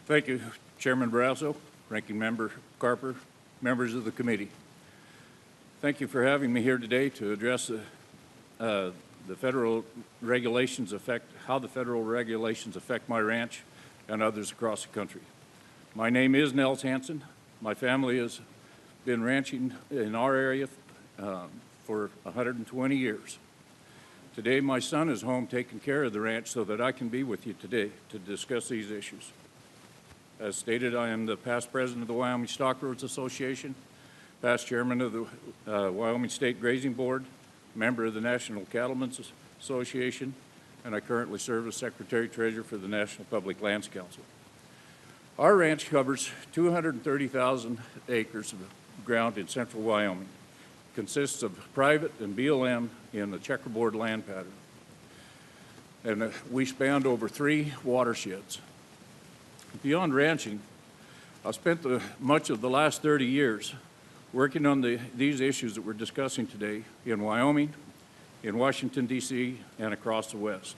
Thank you, Chairman Barrasso, Ranking Member Carper, members of the committee. Thank you for having me here today to address the federal regulations how the federal regulations affect my ranch and others across the country. My name is Niels Hansen. My family has been ranching in our area for 120 years. Today, my son is home taking care of the ranch so that I can be with you today to discuss these issues. As stated, I am the past president of the Wyoming Stockroads Association, past chairman of the Wyoming State Grazing Board, member of the National Cattlemen's Association, and I currently serve as Secretary-Treasurer for the National Public Lands Council. Our ranch covers 230,000 acres of ground in central Wyoming. It consists of private and BLM in the checkerboard land pattern. And we span over 3 watersheds. Beyond ranching, I spent much of the last 30 years working on these issues that we're discussing today in Wyoming, in Washington, D.C., and across the West.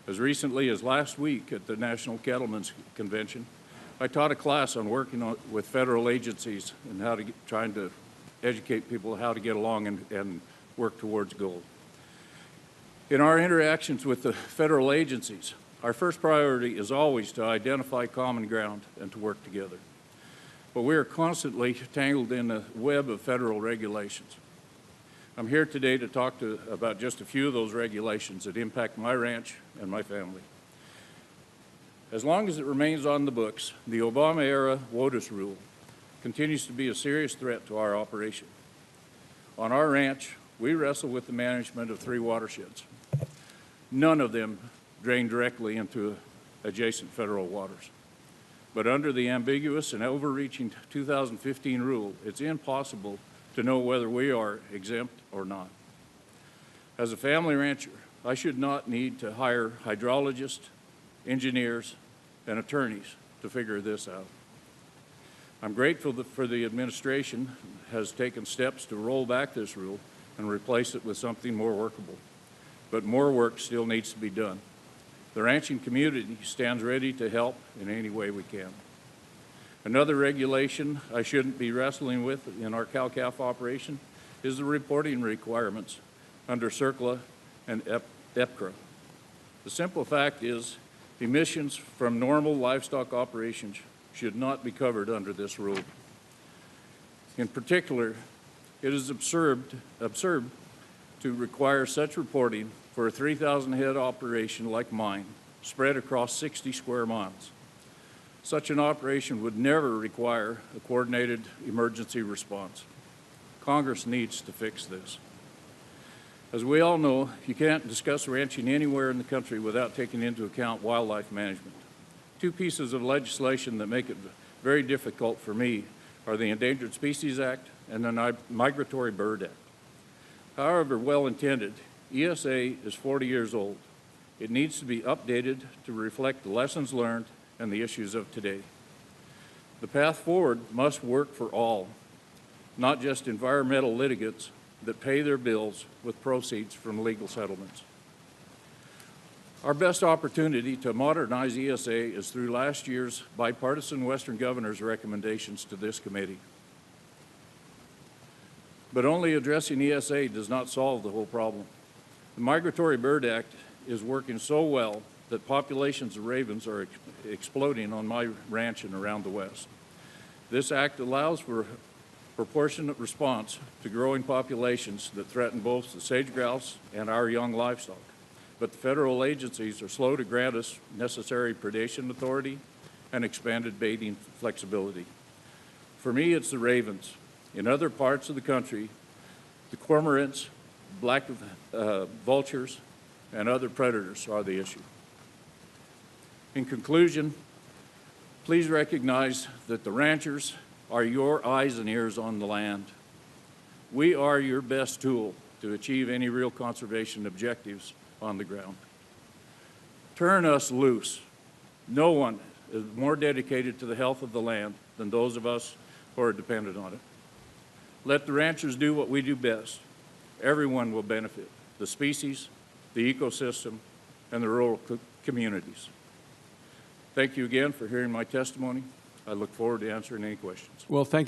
As recently as last week at the National Cattlemen's Convention, I taught a class on working with federal agencies and trying to educate people how to get along and work towards goals. In our interactions with the federal agencies, our first priority is always to identify common ground and to work together. But we are constantly tangled in a web of federal regulations. I'm here today to talk about just a few of those regulations that impact my ranch and my family. As long as it remains on the books, the Obama-era WOTUS rule continues to be a serious threat to our operation. On our ranch, we wrestle with the management of 3 watersheds. None of them drain directly into adjacent federal waters. But under the ambiguous and overreaching 2015 rule, it's impossible to know whether we are exempt or not. As a family rancher, I should not need to hire hydrologists, engineers, and attorneys to figure this out. I'm grateful for the administration has taken steps to roll back this rule and replace it with something more workable. But more work still needs to be done. The ranching community stands ready to help in any way we can. Another regulation I shouldn't be wrestling with in our cow-calf operation is the reporting requirements under CERCLA and EPCRA. The simple fact is emissions from normal livestock operations should not be covered under this rule. In particular, it is absurd to require such reporting for a 3,000 head operation like mine, spread across 60 square miles. Such an operation would never require a coordinated emergency response. Congress needs to fix this. As we all know, you can't discuss ranching anywhere in the country without taking into account wildlife management. 2 pieces of legislation that make it very difficult for me are the Endangered Species Act and the Migratory Bird Act. However well-intended, ESA is 40 years old. It needs to be updated to reflect the lessons learned and the issues of today. The path forward must work for all, not just environmental litigants that pay their bills with proceeds from legal settlements. Our best opportunity to modernize ESA is through last year's bipartisan Western Governor's recommendations to this committee. But only addressing ESA does not solve the whole problem. The Migratory Bird Act is working so well that populations of ravens are exploding on my ranch and around the West. This act allows for proportionate response to growing populations that threaten both the sage grouse and our young livestock. But the federal agencies are slow to grant us necessary predation authority and expanded baiting flexibility. For me, it's the ravens. In other parts of the country, the cormorants, black vultures, and other predators are the issue. In conclusion, please recognize that the ranchers are your eyes and ears on the land. We are your best tool to achieve any real conservation objectives on the ground. Turn us loose. No one is more dedicated to the health of the land than those of us who are dependent on it. Let the ranchers do what we do best. Everyone will benefit: the species, the ecosystem, and the rural communities. Thank you again for hearing my testimony. I look forward to answering any questions. Well, thank